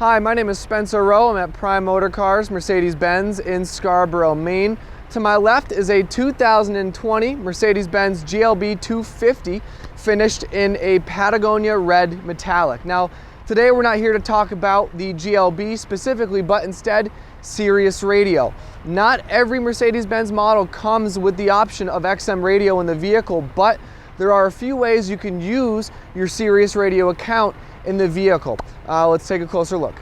Hi, my name is sroe. I'm at Prime Motor Cars, Mercedes-Benz in Scarborough, Maine. To my left is a 2020 Mercedes-Benz GLB 250 finished in a Patagonia red metallic. Now, today we're not here to talk about the GLB specifically, but instead Sirius Radio. Not every Mercedes-Benz model comes with the option of XM radio in the vehicle, but there are a few ways you can use your Sirius Radio account in the vehicle. Let's take a closer look.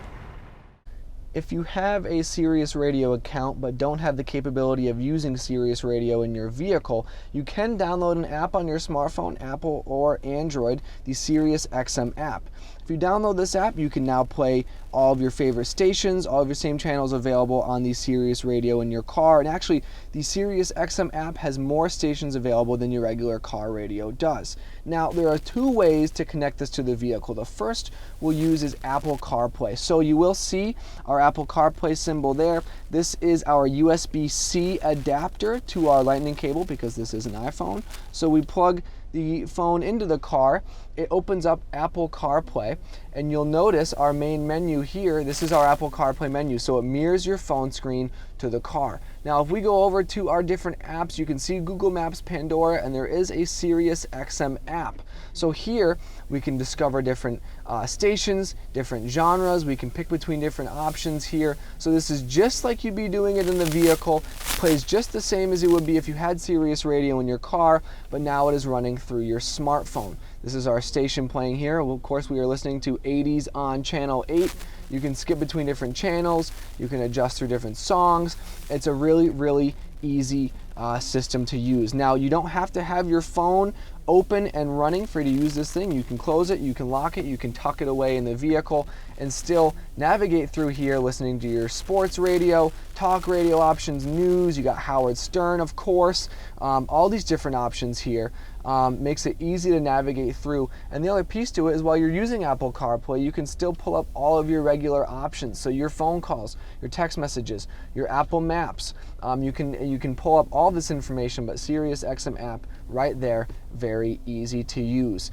If you have a Sirius Radio account but don't have the capability of using Sirius Radio in your vehicle, you can download an app on your smartphone, Apple or Android, the SiriusXM app. If you download this app, you can now play all of your favorite stations, all of your same channels available on the Sirius Radio in your car. And actually, the SiriusXM app has more stations available than your regular car radio does. Now, there are two ways to connect this to the vehicle. The first we'll use is Apple CarPlay. So you will see our Apple CarPlay symbol there. This is our USB-C adapter to our Lightning cable because this is an iPhone. So we plug the phone into the car, it opens up Apple CarPlay, and you'll notice our main menu here. This is our Apple CarPlay menu, so it mirrors your phone screen to the car. Now, if we go over to our different apps, you can see Google Maps, Pandora, and there is a SiriusXM app. So here we can discover different stations, different genres. We can pick between different options here. So this is just like you'd be doing it in the vehicle. Plays just the same as it would be if you had Sirius Radio in your car, but now it is running through your smartphone. This is our station playing here. Well, of course, we are listening to 80s on channel 8. You can skip between different channels. You can adjust through different songs. It's a really easy system to use. Now, you don't have to have your phone open and running for you to use this thing. You can close it, you can lock it, you can tuck it away in the vehicle and still navigate through here listening to your sports radio, talk radio options, news. You got Howard Stern, of course. All these different options here. Makes it easy to navigate through. And the other piece to it is while you're using Apple CarPlay, you can still pull up all of your regular options. So your phone calls, your text messages, your Apple Maps. You can pull up all this information, but SiriusXM app right there, very easy to use.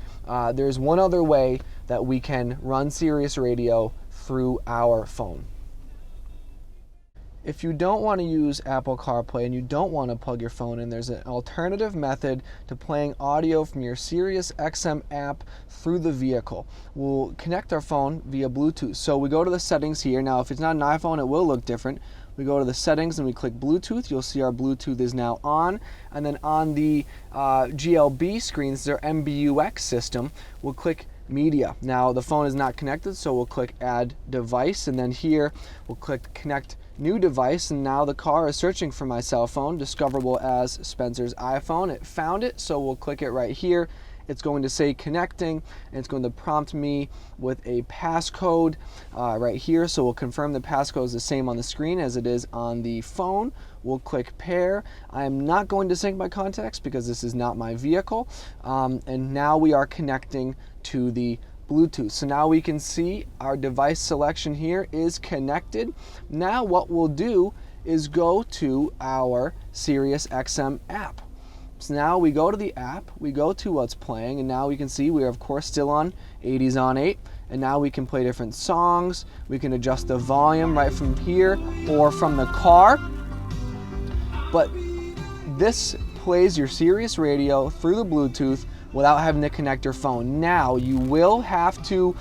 There's one other way that we can run Sirius Radio through our phone. If you don't want to use Apple CarPlay and you don't want to plug your phone in, there's an alternative method to playing audio from your SiriusXM app through the vehicle. We'll connect our phone via Bluetooth. So we go to the settings here. Now, if it's not an iPhone, it will look different. We go to the settings and we click Bluetooth. You'll see our Bluetooth is now on. And then on the GLB screen, this is our MBUX system, we'll click Media. Now, the phone is not connected, so we'll click Add Device. And then here, we'll click Connect New Device. And now the car is searching for my cell phone, discoverable as Spencer's iPhone. It found it, so we'll click it right here. It's going to say connecting, and it's going to prompt me with a passcode right here. So we'll confirm the passcode is the same on the screen as it is on the phone. We'll click pair. I am not going to sync my contacts because this is not my vehicle. And now we are connecting to the Bluetooth. So now we can see our device selection here is connected. Now what we'll do is go to our SiriusXM app. So now we go to the app, we go to what's playing, and now we can see we are of course still on 80s on 8, and now we can play different songs. We can adjust the volume right from here or from the car. But this plays your Sirius Radio through the Bluetooth without having to connect your phone. Now, you will have to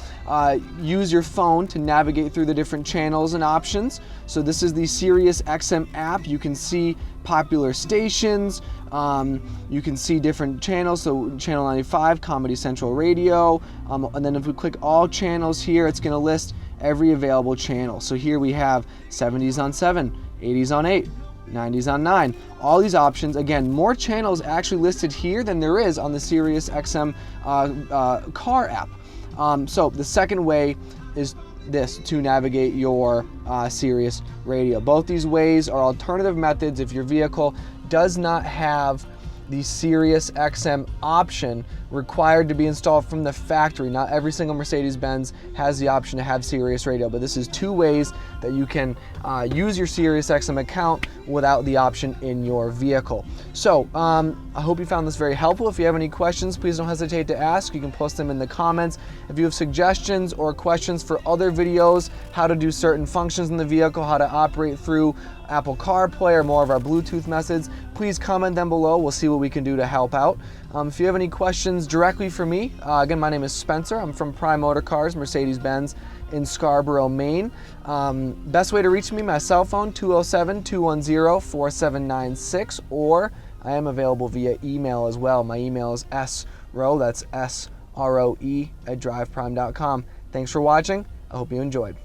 use your phone to navigate through the different channels and options. So this is the SiriusXM app. You can see popular stations. You can see different channels. So Channel 95, Comedy Central Radio. And then if we click all channels here, it's going to list every available channel. So here we have 70s on 7, 80s on 8. 90s on 9. All these options, again, more channels actually listed here than there is on the SiriusXM car app. So the second way is this to navigate your Sirius Radio. Both these ways are alternative methods if your vehicle does not have the SiriusXM option required to be installed from the factory. Not every single Mercedes-Benz has the option to have Sirius radio, but this is 2 ways that you can use your SiriusXM account without the option in your vehicle. So I hope you found this very helpful. If you have any questions, please don't hesitate to ask. You can post them in the comments. If you have suggestions or questions for other videos, how to do certain functions in the vehicle, how to operate through Apple CarPlay or more of our Bluetooth methods, please comment them below. We'll see what we can do to help out. If you have any questions directly for me, again, my name is Spencer. I'm from Prime Motor Cars, Mercedes-Benz in Scarborough, Maine. Best way to reach me, my cell phone, 207-210-4796, or I am available via email as well. My email is sroe, that's sroe, @driveprime.com. Thanks for watching. I hope you enjoyed.